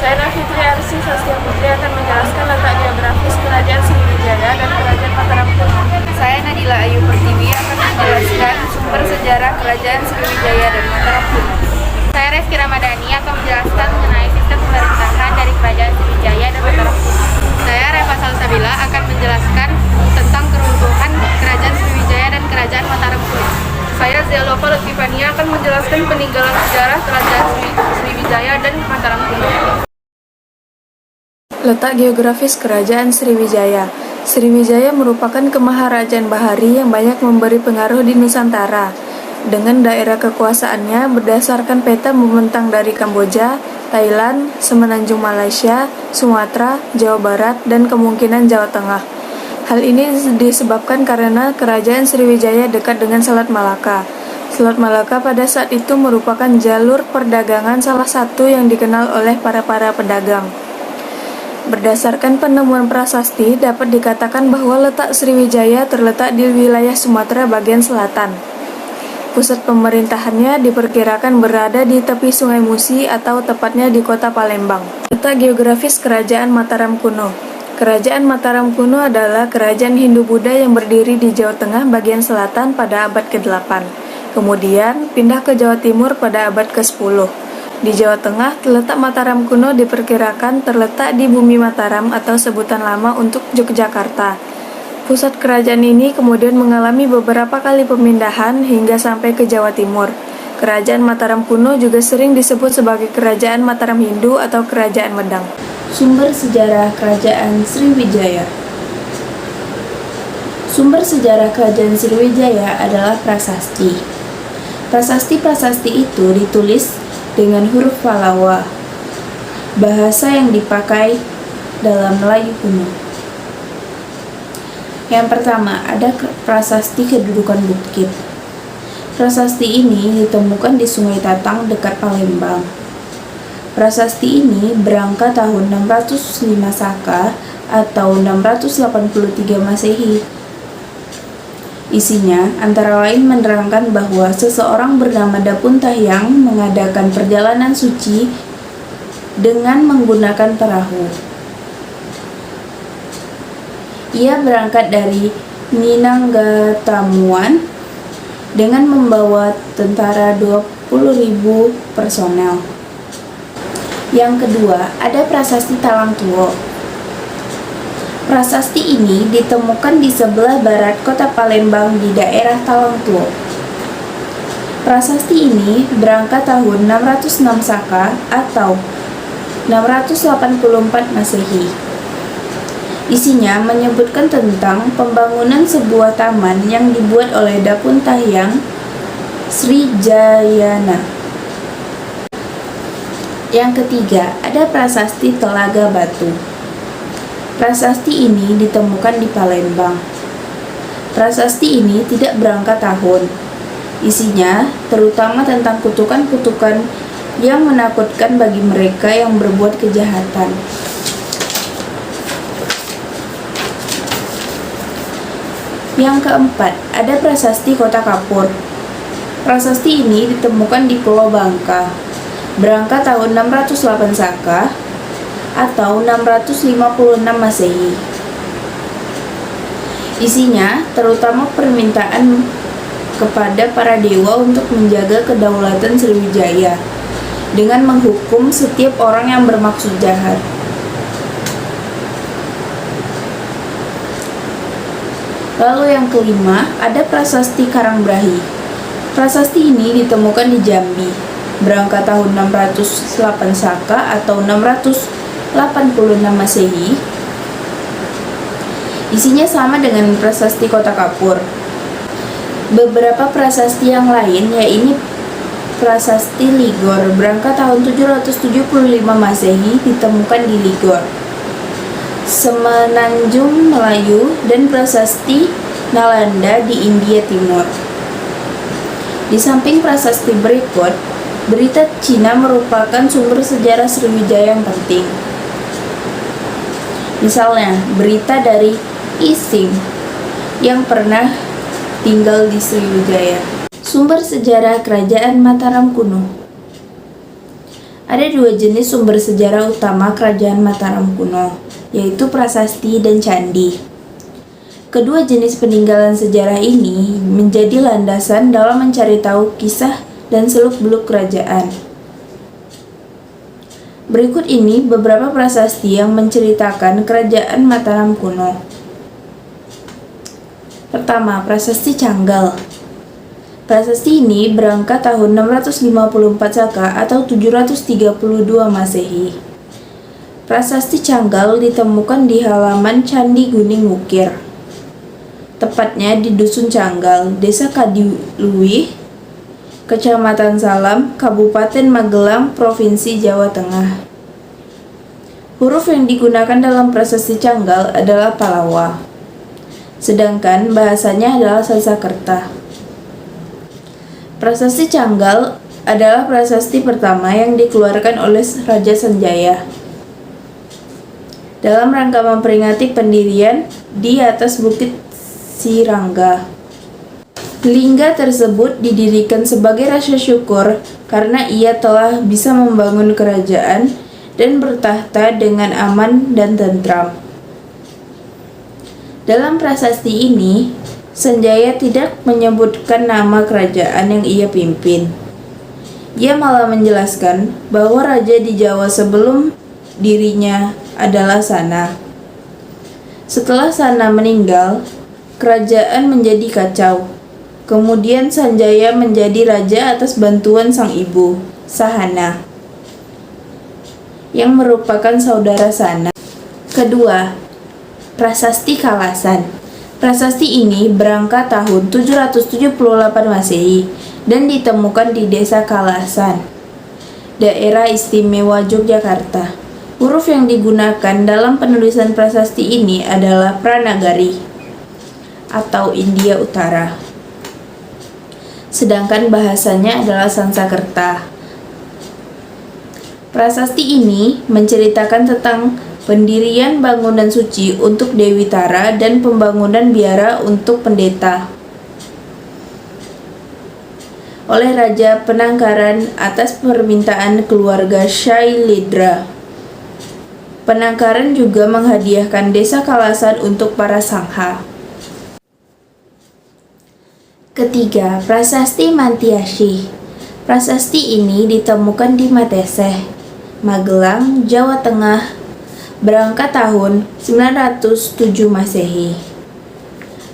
Saya Nafitri Arsi Sastia Putri akan menjelaskan letak geografis Kerajaan Sriwijaya dan Kerajaan Mataram kuno. Saya Nadila Ayu Pertiwi akan menjelaskan sumber sejarah Kerajaan Sriwijaya dan Mataram kuno. Saya Reski Ramadhani akan menjelaskan mengenai sistem pemerintahan dari Kerajaan Sriwijaya dan Mataram kuno. Saya Reva Salsabila akan menjelaskan tentang kerubuhan Kerajaan Sriwijaya dan Kerajaan Mataram kuno. Saya Zelova Lutfipania akan menjelaskan peninggalan sejarah Kerajaan Sriwijaya dan Mataram kuno. Letak geografis Kerajaan Sriwijaya. Sriwijaya merupakan kemaharajaan bahari yang banyak memberi pengaruh di Nusantara. Dengan daerah kekuasaannya berdasarkan peta membentang dari Kamboja, Thailand, Semenanjung Malaysia, Sumatera, Jawa Barat, dan kemungkinan Jawa Tengah. Hal ini disebabkan karena Kerajaan Sriwijaya dekat dengan Selat Malaka. Selat Malaka pada saat itu merupakan jalur perdagangan salah satu yang dikenal oleh para pedagang. Berdasarkan penemuan prasasti, dapat dikatakan bahwa letak Sriwijaya terletak di wilayah Sumatera bagian selatan. Pusat pemerintahannya diperkirakan berada di tepi Sungai Musi atau tepatnya di kota Palembang. Letak geografis Kerajaan Mataram kuno. Kerajaan Mataram kuno adalah kerajaan Hindu-Buddha yang berdiri di Jawa Tengah bagian selatan pada abad ke-8. Kemudian pindah ke Jawa Timur pada abad ke-10. Di Jawa Tengah, letak Mataram kuno diperkirakan terletak di Bumi Mataram atau sebutan lama untuk Yogyakarta. Pusat kerajaan ini kemudian mengalami beberapa kali pemindahan hingga sampai ke Jawa Timur. Kerajaan Mataram kuno juga sering disebut sebagai Kerajaan Mataram Hindu atau Kerajaan Medang. Sumber sejarah Kerajaan Sriwijaya. Sumber sejarah Kerajaan Sriwijaya adalah prasasti. Prasasti-prasasti itu ditulis dengan huruf Pallawa, bahasa yang dipakai dalam Melayu kuno. Yang pertama, ada prasasti kedudukan bukit. Prasasti ini ditemukan di Sungai Tatang dekat Palembang. Prasasti ini berangka tahun 605 Saka atau 683 Masehi. Isinya antara lain menerangkan bahwa seseorang bernama Dapun Tahyang mengadakan perjalanan suci dengan menggunakan perahu. Ia berangkat dari Minanggatamuan dengan membawa tentara 20.000 personel. Yang kedua, ada prasasti Talang Tuo. Prasasti ini ditemukan di sebelah barat kota Palembang di daerah Talang Tuo. Prasasti ini berangkat tahun 606 Saka atau 684 Masehi. Isinya menyebutkan tentang pembangunan sebuah taman yang dibuat oleh Dapun Tahyang Srijayana. Yang ketiga, ada prasasti Telaga Batu. Prasasti ini ditemukan di Palembang. Prasasti ini tidak berangkat tahun. Isinya terutama tentang kutukan-kutukan yang menakutkan bagi mereka yang berbuat kejahatan. Yang keempat, ada prasasti Kota Kapur. Prasasti ini ditemukan di Pulau Bangka. Berangkat tahun 608 Saka atau 656 Masehi. Isinya terutama permintaan kepada para dewa untuk menjaga kedaulatan Sriwijaya dengan menghukum setiap orang yang bermaksud jahat. Lalu yang kelima, ada prasasti Karangbrahi. Prasasti ini ditemukan di Jambi. Berangkat tahun 608 Saka atau 686 Masehi. Isinya sama dengan prasasti Kota Kapur. Beberapa prasasti yang lain yaitu prasasti Ligor berangkat tahun 775 Masehi ditemukan di Ligor, Semenanjung Melayu, dan prasasti Nalanda di India Timur. Di samping prasasti berikut, berita Cina merupakan sumber sejarah Sriwijaya yang penting. Misalnya, berita dari Ising yang pernah tinggal di Sriwijaya. Sumber sejarah Kerajaan Mataram kuno. Ada dua jenis sumber sejarah utama kerajaan Mataram kuno, yaitu prasasti dan candi. Kedua jenis peninggalan sejarah ini menjadi landasan dalam mencari tahu kisah dan seluk-beluk kerajaan. Berikut ini beberapa prasasti yang menceritakan kerajaan Mataram kuno. Pertama, Prasasti Canggal. Prasasti ini berangkat tahun 654 Saka atau 732 Masehi. Prasasti Canggal ditemukan di halaman Candi Guning Wukir. Tepatnya di Dusun Canggal, Desa Kadiluih, Kecamatan Salam, Kabupaten Magelang, Provinsi Jawa Tengah. Huruf yang digunakan dalam prasasti Canggal adalah Palawa, sedangkan bahasanya adalah Sanskerta. Prasasti Canggal adalah prasasti pertama yang dikeluarkan oleh Raja Sanjaya dalam rangka memperingati pendirian di atas Bukit Sirangga. Lingga tersebut didirikan sebagai rasa syukur karena ia telah bisa membangun kerajaan dan bertahta dengan aman dan tentram. Dalam prasasti ini, Sanjaya tidak menyebutkan nama kerajaan yang ia pimpin. Ia malah menjelaskan bahwa raja di Jawa sebelum dirinya adalah Sana. Setelah Sana meninggal, kerajaan menjadi kacau. Kemudian Sanjaya menjadi raja atas bantuan sang ibu, Sahana, yang merupakan saudara Sana. Kedua, Prasasti Kalasan. Prasasti ini berangkat tahun 778 Masehi dan ditemukan di Desa Kalasan, Daerah Istimewa Yogyakarta. Huruf yang digunakan dalam penulisan prasasti ini adalah Pranagari atau India Utara, sedangkan bahasanya adalah Sanskerta. Prasasti ini menceritakan tentang pendirian bangunan suci untuk Dewi Tara dan pembangunan biara untuk pendeta oleh Raja Penangkaran atas permintaan keluarga Shailendra. Penangkaran juga menghadiahkan Desa Kalasan untuk para sangha. Ketiga, Prasasti Mantiasih. Prasasti ini ditemukan di Mateseh, Magelang, Jawa Tengah, berangkat tahun 907 Masehi.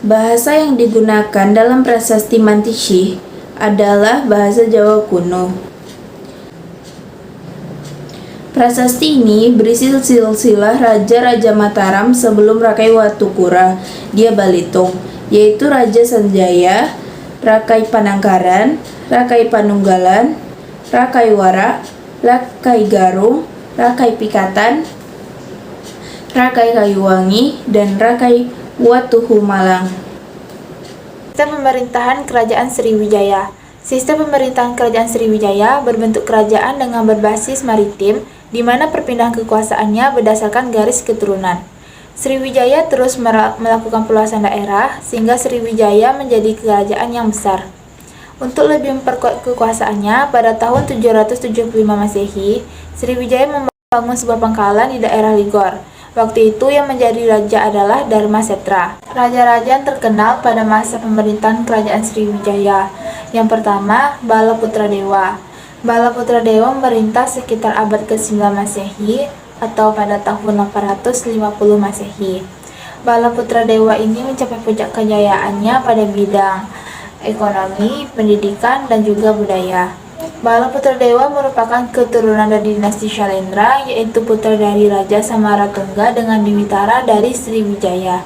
Bahasa yang digunakan dalam prasasti Mantiasih adalah bahasa Jawa kuno. Prasasti ini berisi silsilah Raja-Raja Mataram sebelum Rakai Watukura Dia Balitung, yaitu Raja Sanjaya, Rakai Panangkaran, Rakai Panunggalan, Rakai Wara, Rakai Garung, Rakai Pikatan, Rakai Kayuwangi, dan Rakai Watuhumalang. Sistem pemerintahan Kerajaan Sriwijaya. Sistem pemerintahan Kerajaan Sriwijaya berbentuk kerajaan dengan berbasis maritim, di mana perpindahan kekuasaannya berdasarkan garis keturunan. Sriwijaya terus melakukan perluasan daerah, sehingga Sriwijaya menjadi kerajaan yang besar. Untuk lebih memperkuat kekuasaannya, pada tahun 775 Masehi, Sriwijaya membangun sebuah pangkalan di daerah Ligor. Waktu itu yang menjadi raja adalah Dharmasetra. Raja-raja yang terkenal pada masa pemerintahan Kerajaan Sriwijaya. Yang pertama, Balaputradewa. Balaputradewa memerintah sekitar abad ke-9 Masehi atau pada tahun 850 Masehi. Balaputradewa ini mencapai puncak kejayaannya pada bidang ekonomi, pendidikan, dan juga budaya. Balaputradewa merupakan keturunan dari dinasti Shailendra, yaitu putra dari Raja Samaratungga dengan Dewi Tara dari Sriwijaya.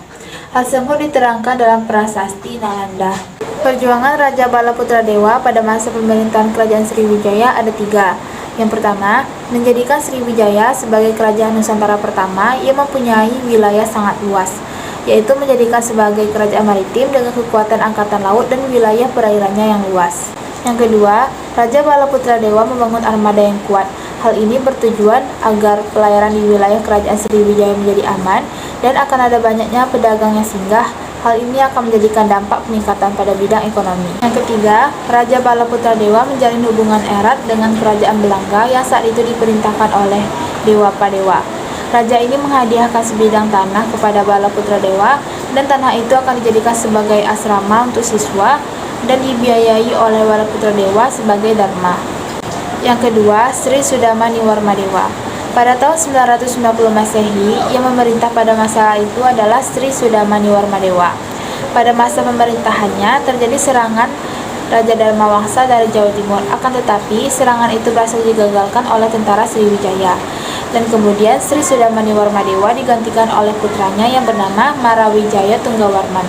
Hal tersebut diterangkan dalam prasasti Nalanda. Perjuangan Raja Balaputradewa pada masa pemerintahan Kerajaan Sriwijaya ada 3. Yang pertama, menjadikan Sriwijaya sebagai kerajaan Nusantara pertama yang mempunyai wilayah sangat luas, yaitu menjadikan sebagai kerajaan maritim dengan kekuatan angkatan laut dan wilayah perairannya yang luas. Yang kedua, Raja Balaputradewa membangun armada yang kuat. Hal ini bertujuan agar pelayaran di wilayah Kerajaan Sriwijaya menjadi aman dan akan ada banyaknya pedagang yang singgah Hal ini akan menjadikan dampak peningkatan pada bidang ekonomi. Yang ketiga, Raja Balaputradewa menjalin hubungan erat dengan kerajaan Belanga yang saat itu diperintahkan oleh Dewa Padewa. Raja ini menghadiahkan sebidang tanah kepada Balaputradewa dan tanah itu akan dijadikan sebagai asrama untuk siswa dan dibiayai oleh Balaputradewa sebagai dharma. Yang kedua, Sri Sudamaniwarmadewa. Pada tahun 990 Masehi, yang memerintah pada masa itu adalah Sri Sudamaniwarmadewa. Pada masa pemerintahannya terjadi serangan Raja Dharmawangsa dari Jawa Timur, akan tetapi serangan itu berhasil digagalkan oleh tentara Sriwijaya. Dan kemudian Sri Sudamaniwarmadewa digantikan oleh putranya yang bernama Marawijaya Tunggawarman.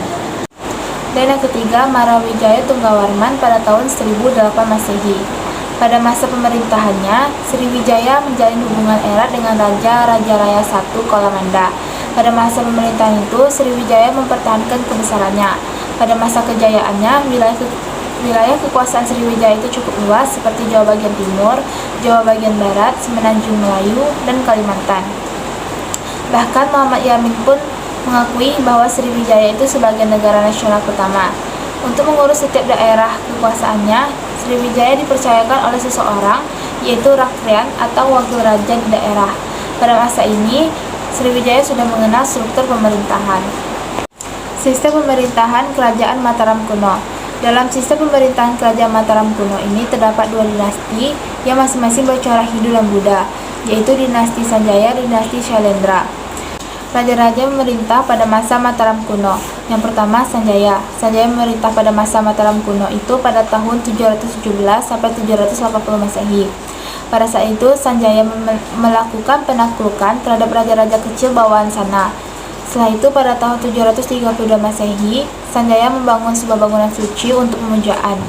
Dan yang ketiga, Marawijaya Tunggawarman pada tahun 1008 Masehi. Pada masa pemerintahannya, Sriwijaya menjalin hubungan erat dengan Raja Rajaraya I Kolamanda. Pada masa pemerintahan itu, Sriwijaya mempertahankan kebesarannya. Pada masa kejayaannya, wilayah kekuasaan Sriwijaya itu cukup luas seperti Jawa bagian timur, Jawa bagian barat, Semenanjung Melayu, dan Kalimantan. Bahkan Muhammad Yamin pun mengakui bahwa Sriwijaya itu sebagai negara nasional pertama. Untuk mengurus setiap daerah kekuasaannya, Sriwijaya dipercayakan oleh seseorang, yaitu Rakrian atau wakil raja di daerah. Pada masa ini, Sriwijaya sudah mengenal struktur pemerintahan. Sistem pemerintahan Kerajaan Mataram kuno. Dalam sistem pemerintahan Kerajaan Mataram kuno ini terdapat dua dinasti yang masing-masing bercorak Hindu dan Buddha, yaitu dinasti Sanjaya dan dinasti Shailendra. Raja-raja memerintah pada masa Mataram kuno. Yang pertama, Sanjaya. Sanjaya memerintah pada masa Mataram kuno itu pada tahun 717 sampai 780 Masehi. Pada saat itu, Sanjaya melakukan penaklukan terhadap raja-raja kecil bawaan sana. Setelah itu, pada tahun 732 Masehi, Sanjaya membangun sebuah bangunan suci untuk pemujaan.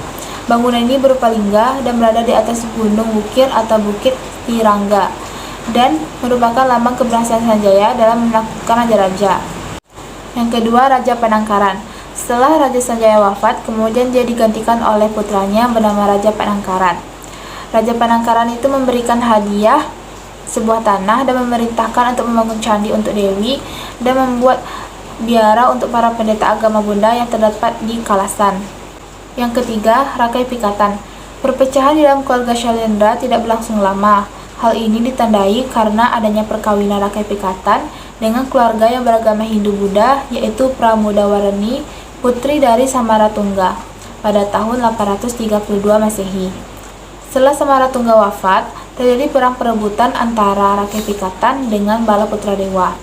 Bangunan ini berupa lingga dan berada di atas gunung bukit atau bukit Tirangga, dan merupakan lambang keberhasilan Sanjaya dalam menaklukkan raja-raja. Yang kedua, Raja Panangkaran. Setelah Raja Sanjaya wafat, kemudian dia digantikan oleh putranya bernama Raja Panangkaran. Raja Panangkaran itu memberikan hadiah sebuah tanah dan memerintahkan untuk membangun candi untuk Dewi dan membuat biara untuk para pendeta agama Buddha yang terdapat di Kalasan. Yang ketiga, Rakai Pikatan. Perpecahan di dalam keluarga Shailendra tidak berlangsung lama. Hal ini ditandai karena adanya perkawinan Rakai Pikatan dengan keluarga yang beragama Hindu-Buddha, yaitu Pramudawarani, putri dari Samaratungga, pada tahun 832 Masehi. Setelah Samaratungga wafat, terjadi perang perebutan antara Rakai Pikatan dengan Balaputradewa.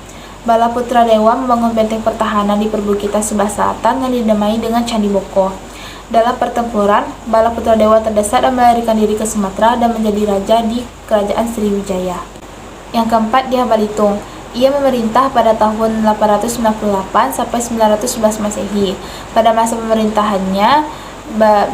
Balaputradewa membangun benteng pertahanan di perbukitan sebelah selatan yang dinamai dengan Candi Boko. Dalam pertempuran, Balaputradewa terdesak dan melarikan diri ke Sumatera dan menjadi raja di Kerajaan Sriwijaya. Yang keempat, Dyah Balitung. Ia memerintah pada tahun 898 sampai 911 Masehi. Pada masa pemerintahannya,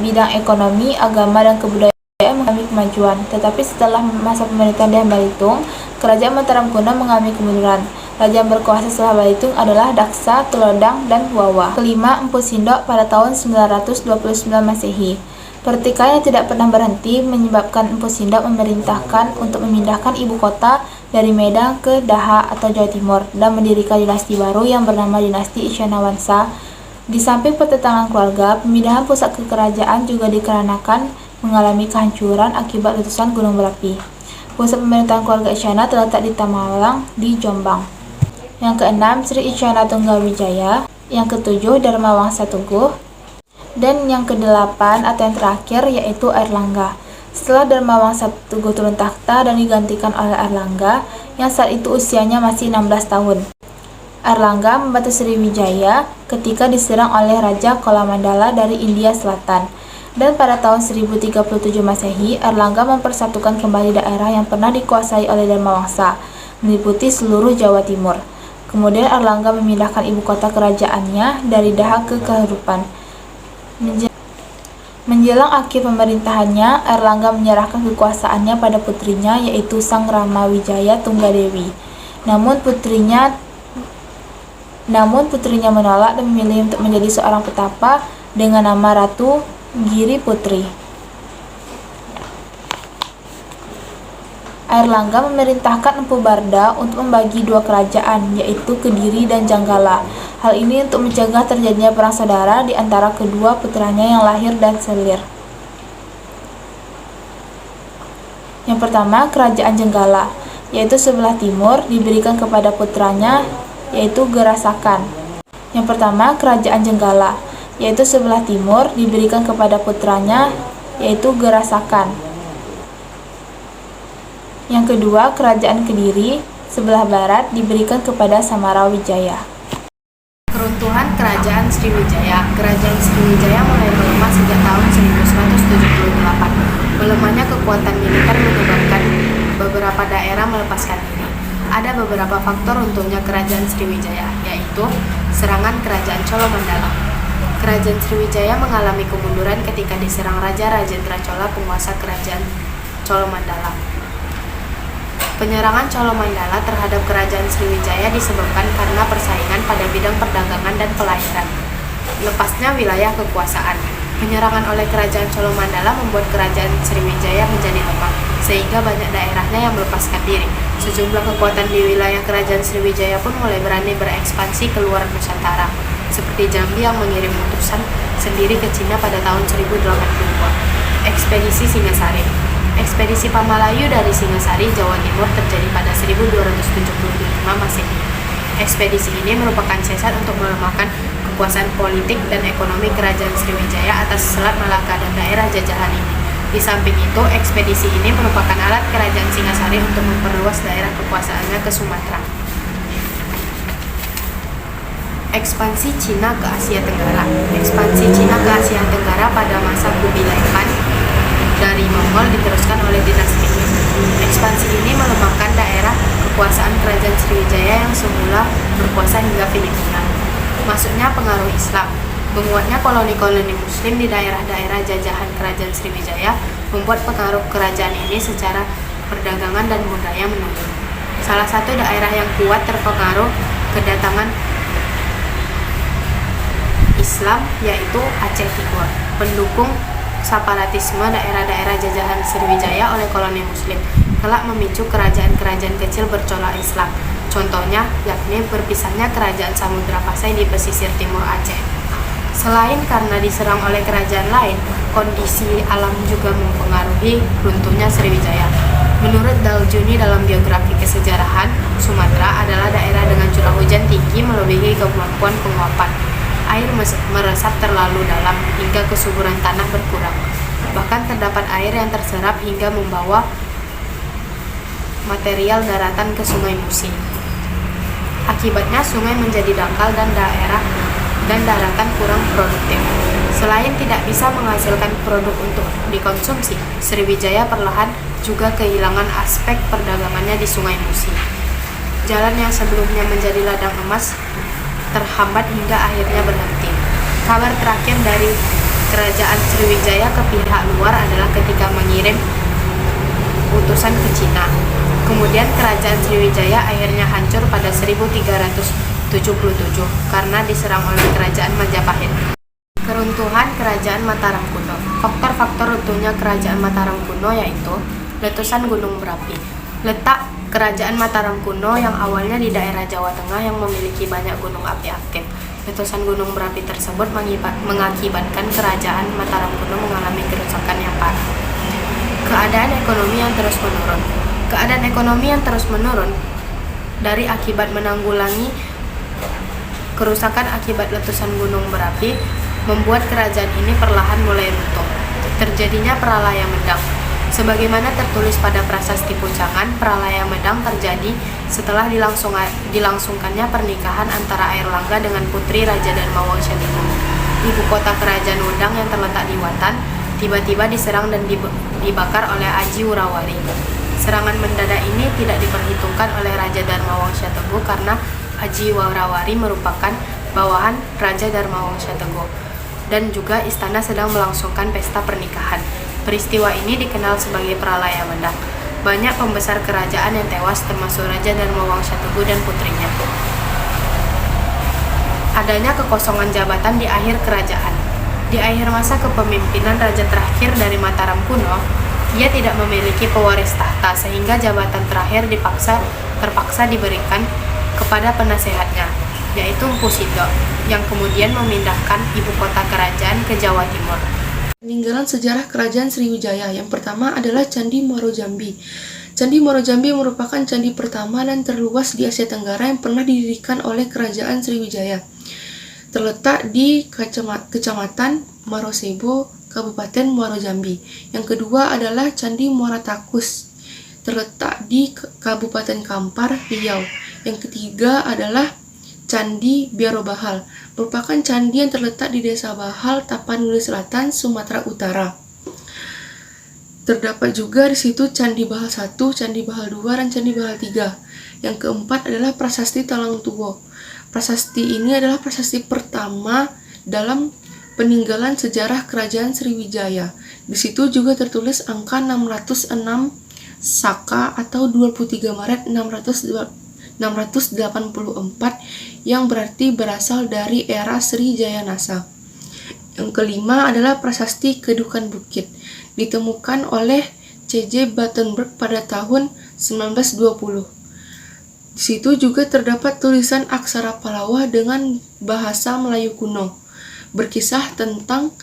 bidang ekonomi, agama, dan kebudayaan mengalami kemajuan. Tetapi setelah masa pemerintahan Dyah Balitung, Kerajaan Mataram kuno mengalami kemunduran. Raja yang berkuasa setelah Balitung adalah Daksa, Tulodang, dan Wawa. Kelima, Empu Sindok pada tahun 929 Masehi. Pertikaian yang tidak pernah berhenti menyebabkan Empu Sindok memerintahkan untuk memindahkan ibu kota dari Medan ke Daha atau Jawa Timur dan mendirikan dinasti baru yang bernama dinasti Isyanawansa. Di samping pertentangan keluarga, pemindahan pusat kekerajaan juga dikarenakan mengalami kehancuran akibat letusan gunung berapi. Pusat pemerintahan keluarga Isyana terletak di Tamawalang di Jombang. Yang keenam, Sri Isyana Tunggawijaya. Yang ketujuh, Dharmawangsa Tuguh. Dan yang kedelapan atau yang terakhir yaitu Airlangga. Setelah Dharmawangsa Tuguh turun takhta dan digantikan oleh Airlangga yang saat itu usianya masih 16 tahun. Airlangga membantu Sriwijaya ketika diserang oleh Raja Kolamandala dari India Selatan. Dan pada tahun 1037 Masehi, Airlangga mempersatukan kembali daerah yang pernah dikuasai oleh Dharmawangsa, meliputi seluruh Jawa Timur. Kemudian Airlangga memindahkan ibu kota kerajaannya dari Daha ke Kehidupan. Menjelang akhir pemerintahannya, Airlangga menyerahkan kekuasaannya pada putrinya yaitu Sang Ramawijaya Tunggadewi. Namun putrinya menolak dan memilih untuk menjadi seorang petapa dengan nama Ratu Giri Putri. Airlangga memerintahkan Empu Barda untuk membagi dua kerajaan, yaitu Kediri dan Janggala. Hal ini untuk mencegah terjadinya perang saudara di antara kedua putranya yang lahir dan selir. Yang pertama, kerajaan Jenggala, yaitu sebelah timur, diberikan kepada putranya, yaitu Gerasakan. Yang pertama, kerajaan Jenggala, yaitu sebelah timur, diberikan kepada putranya, yaitu Gerasakan. Yang kedua, kerajaan Kediri, sebelah barat, diberikan kepada Samarawijaya. Keruntuhan Kerajaan Sriwijaya. Kerajaan Sriwijaya mulai melemah sejak tahun 1178. Melemahnya kekuatan militer menyebabkan beberapa daerah melepaskan diri. Ada beberapa faktor untungnya Kerajaan Sriwijaya, yaitu serangan Kerajaan Cholo Mandala. Kerajaan Sriwijaya mengalami kemunduran ketika diserang Raja Rajendra Chola, penguasa Kerajaan Cholo Mandala. Penyerangan Cholo Mandala terhadap Kerajaan Sriwijaya disebabkan karena persaingan pada bidang perdagangan dan pelayaran. Lepasnya wilayah kekuasaan. Penyerangan oleh Kerajaan Cholo Mandala membuat Kerajaan Sriwijaya menjadi lemah, sehingga banyak daerahnya yang melepaskan diri. Sejumlah kekuatan di wilayah Kerajaan Sriwijaya pun mulai berani berekspansi ke luar Nusantara, seperti Jambi yang mengirim utusan sendiri ke Cina pada tahun 1082. Ekspedisi Singasari. Ekspedisi Pamalayu dari Singasari, Jawa Timur terjadi pada 1275 Masehi. Ekspedisi ini merupakan sesat untuk melemahkan kekuasaan politik dan ekonomi Kerajaan Sriwijaya atas Selat Malaka dan daerah jajahan ini. Di samping itu, ekspedisi ini merupakan alat Kerajaan Singasari untuk memperluas daerah kekuasaannya ke Sumatera. Ekspansi Cina ke Asia Tenggara. Ekspansi Cina ke Asia Tenggara pada masa Kubilai Khan dari Mongol diteruskan oleh dinasti Qing. Ekspansi ini melemahkan daerah kekuasaan Kerajaan Sriwijaya yang semula berkuasa hingga Filipina. Masuknya pengaruh Islam. Menguatnya koloni-koloni Muslim di daerah-daerah jajahan Kerajaan Sriwijaya membuat pengaruh kerajaan ini secara perdagangan dan budaya menurun. Salah satu daerah yang kuat terpengaruh kedatangan Islam yaitu Aceh Timur. Pendukung separatisme daerah-daerah jajahan Sriwijaya oleh koloni Muslim kelak memicu kerajaan-kerajaan kecil bercorak Islam. Contohnya yakni berpisahnya Kerajaan Samudra Pasai di pesisir timur Aceh. Selain karena diserang oleh kerajaan lain, kondisi alam juga mempengaruhi runtuhnya Sriwijaya. Menurut Daljuni dalam biografi kesejarahan, Sumatera adalah daerah dengan curah hujan tinggi melebihi kemampuan penguapan. Air meresap terlalu dalam hingga kesuburan tanah berkurang. Bahkan terdapat air yang terserap hingga membawa material daratan ke Sungai Musi. Akibatnya sungai menjadi dangkal dan daratan kurang produktif. Selain tidak bisa menghasilkan produk untuk dikonsumsi, Sriwijaya perlahan juga kehilangan aspek perdagangannya di Sungai Musi. Jalan yang sebelumnya menjadi ladang emas terhambat hingga akhirnya berhenti. Kabar terakhir dari Kerajaan Sriwijaya ke pihak luar adalah ketika mengirim utusan ke Cina. Kemudian Kerajaan Sriwijaya akhirnya hancur pada 1377 karena diserang oleh Kerajaan Majapahit. Keruntuhan Kerajaan Mataram kuno. Faktor-faktor runtuhnya Kerajaan Mataram kuno yaitu letusan gunung berapi. Letak Kerajaan Mataram kuno yang awalnya di daerah Jawa Tengah yang memiliki banyak gunung api aktif. Letusan gunung berapi tersebut mengakibatkan Kerajaan Mataram kuno mengalami kerusakan yang parah. Keadaan ekonomi yang terus menurun. Keadaan ekonomi yang terus menurun dari akibat menanggulangi kerusakan akibat letusan gunung berapi membuat kerajaan ini perlahan mulai runtuh. Terjadinya Pralaya Medang. Sebagaimana tertulis pada prasasti Pucangan, Pralaya Medang terjadi setelah dilangsungkannya pernikahan antara Airlangga dengan putri Raja Dharmawangsa Tinggi. Ibu kota kerajaan Wedang yang terletak di Watan tiba-tiba diserang dan dibakar oleh Aji Wurawari. Serangan mendadak ini tidak diperhitungkan oleh Raja Dharmawangsa Teguh karena Aji Wurawari merupakan bawahan Raja Dharmawangsa Teguh dan juga istana sedang melangsungkan pesta pernikahan. Peristiwa ini dikenal sebagai Pralaya Medang. Banyak pembesar kerajaan yang tewas termasuk Raja Dharmawangsa Teguh dan putrinya. Adanya kekosongan jabatan di akhir kerajaan. Di akhir masa kepemimpinan raja terakhir dari Mataram kuno, Ia tidak memiliki pewaris tahta sehingga jabatan terakhir terpaksa diberikan kepada penasehatnya, yaitu Mpu Sido, yang kemudian memindahkan ibu kota kerajaan ke Jawa Timur. Peninggalan sejarah Kerajaan Sriwijaya yang pertama adalah Candi Muaro Jambi. Candi Muaro Jambi merupakan candi pertama dan terluas di Asia Tenggara yang pernah didirikan oleh Kerajaan Sriwijaya. Terletak di Kecamatan Marosebo, Kabupaten Muaro Jambi. Yang kedua adalah Candi Muara Takus, terletak di Kabupaten Kampar, Riau. Yang ketiga adalah Candi Biaro Bahal, merupakan candi yang terletak di Desa Bahal, Tapanuli Selatan, Sumatera Utara. Terdapat juga di situ Candi Bahal 1, Candi Bahal 2, dan Candi Bahal 3. Yang keempat adalah Prasasti Talang Tuwo. Prasasti ini adalah prasasti pertama dalam peninggalan sejarah Kerajaan Sriwijaya. Di situ juga tertulis angka 606 Saka atau 23 Maret 684 yang berarti berasal dari era Sri Jayanasa. Yang kelima adalah Prasasti Kedukan Bukit, ditemukan oleh C.J. Battenberg pada tahun 1920. Di situ juga terdapat tulisan aksara Palawa dengan bahasa Melayu kuno, berkisah tentang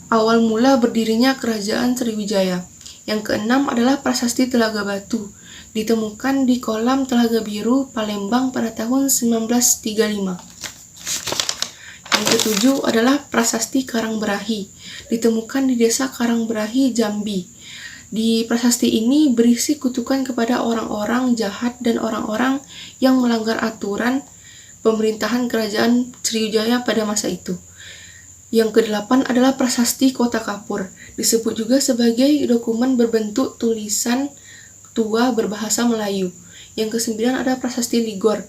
awal mula berdirinya Kerajaan Sriwijaya. Yang keenam adalah Prasasti Telaga Batu, ditemukan di kolam Telaga Biru, Palembang pada tahun 1935. Yang ketujuh adalah Prasasti Karangberahi, ditemukan di Desa Karangberahi, Jambi. Di prasasti ini berisi kutukan kepada orang-orang jahat dan orang-orang yang melanggar aturan pemerintahan Kerajaan Sriwijaya pada masa itu. Yang kedelapan adalah Prasasti Kota Kapur, disebut juga sebagai dokumen berbentuk tulisan tua berbahasa Melayu. Yang kesembilan ada Prasasti Ligor,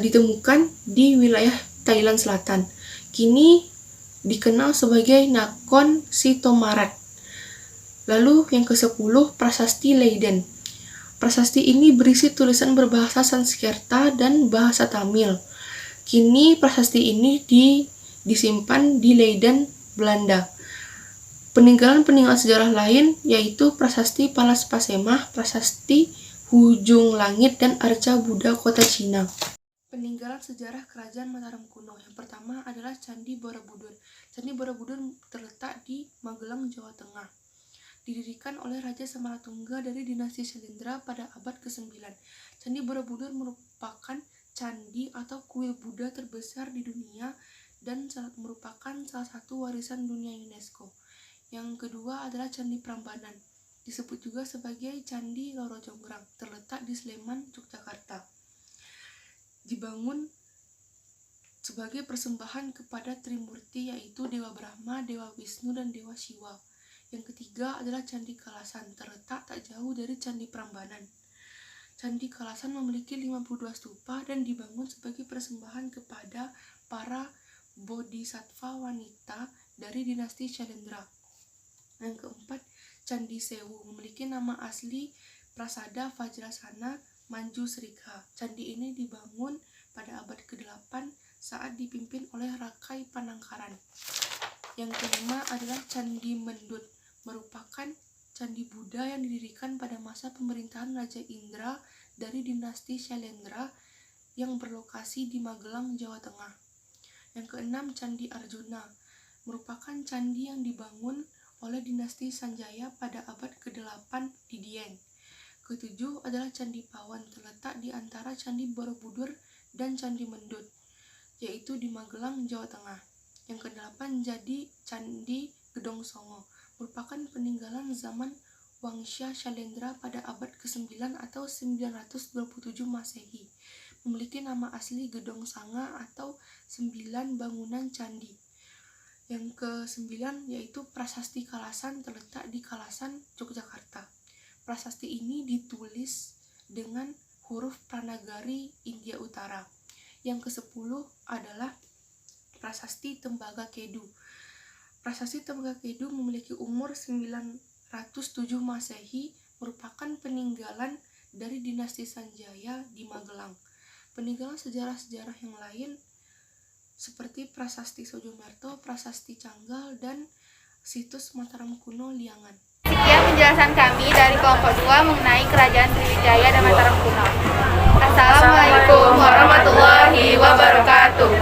ditemukan di wilayah Thailand Selatan. Kini dikenal sebagai Nakhon Sitomarat. Lalu yang ke-10 Prasasti Leiden. Prasasti ini berisi tulisan berbahasa Sanskerta dan bahasa Tamil. Kini prasasti ini disimpan di Leiden, Belanda. Peninggalan-peninggalan sejarah lain yaitu Prasasti Palas Pasemah, Prasasti Hujung Langit, dan Arca Buddha Kota Cina. Peninggalan sejarah Kerajaan Mataram kuno. Yang pertama adalah Candi Borobudur. Candi Borobudur terletak di Magelang, Jawa Tengah. Didirikan oleh Raja Semaratungga dari dinasti Syailendra pada abad ke-9. Candi Borobudur merupakan candi atau kuil Buddha terbesar di dunia dan merupakan salah satu warisan dunia UNESCO. Yang kedua adalah Candi Prambanan, disebut juga sebagai Candi Loro Jonggrang, terletak di Sleman, Yogyakarta. Dibangun sebagai persembahan kepada Trimurti, yaitu Dewa Brahma, Dewa Wisnu, dan Dewa Siwa. Yang ketiga adalah Candi Kalasan, terletak tak jauh dari Candi Prambanan. Candi Kalasan memiliki 52 stupa dan dibangun sebagai persembahan kepada para bodhisattva wanita dari dinasti Syailendra. Yang keempat, Candi Sewu memiliki nama asli Prasada Vajrasana Manjusrika. Candi ini dibangun pada abad ke-8 saat dipimpin oleh Rakai Panangkaran. Yang kelima adalah Candi Mendut, merupakan candi Buddha yang didirikan pada masa pemerintahan Raja Indra dari dinasti Syailendra yang berlokasi di Magelang, Jawa Tengah. Yang keenam, Candi Arjuna, merupakan candi yang dibangun oleh dinasti Sanjaya pada abad ke-8 di Dieng. Ketujuh adalah Candi Pawan, terletak di antara Candi Borobudur dan Candi Mendut, yaitu di Magelang, Jawa Tengah. Yang ke-8 jadi Candi Gedong Songo, merupakan peninggalan zaman Wangsa Syailendra pada abad ke-9 atau 927 Masehi. Memiliki nama asli Gedong Sanga atau 9 bangunan candi. Yang ke-9 yaitu Prasasti Kalasan, terletak di Kalasan, Yogyakarta. Prasasti ini ditulis dengan huruf Pranagari India Utara. Yang ke-10 adalah Prasasti Tembaga Kedu. Prasasti Tembaga Kedu memiliki umur 907 Masehi, merupakan peninggalan dari dinasti Sanjaya di Magelang. Peninggalan sejarah-sejarah yang lain seperti Prasasti Sojomerto, Prasasti Canggal, dan situs Mataram kuno Liangan. Sekian penjelasan kami dari kelompok 2 mengenai Kerajaan Sriwijaya dan Mataram kuno. Assalamualaikum warahmatullahi wabarakatuh.